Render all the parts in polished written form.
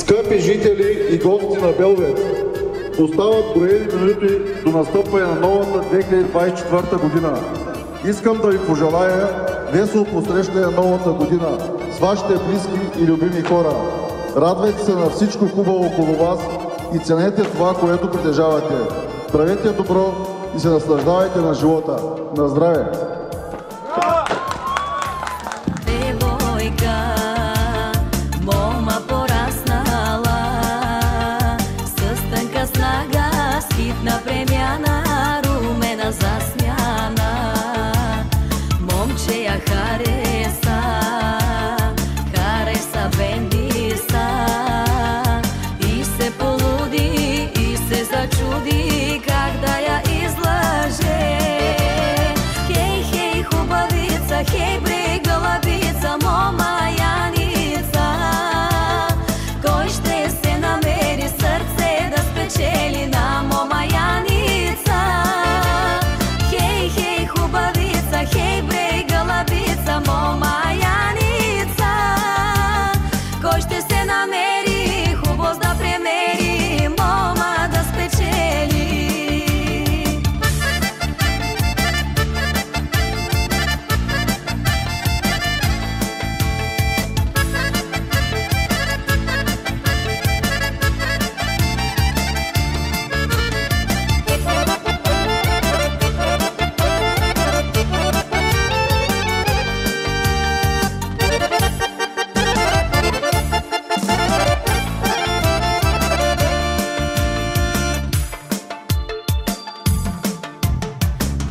Скъпи жители и гости на Белвет, остават броени минути до настъпване на новата 2024 година. Искам да ви пожелая весело посрещане на новата година с вашите близки и любими хора. Радвайте се на всичко хубаво около вас и ценете това, което притежавате. Правете добро и се наслаждавайте на живота. На здраве!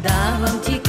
Давам ти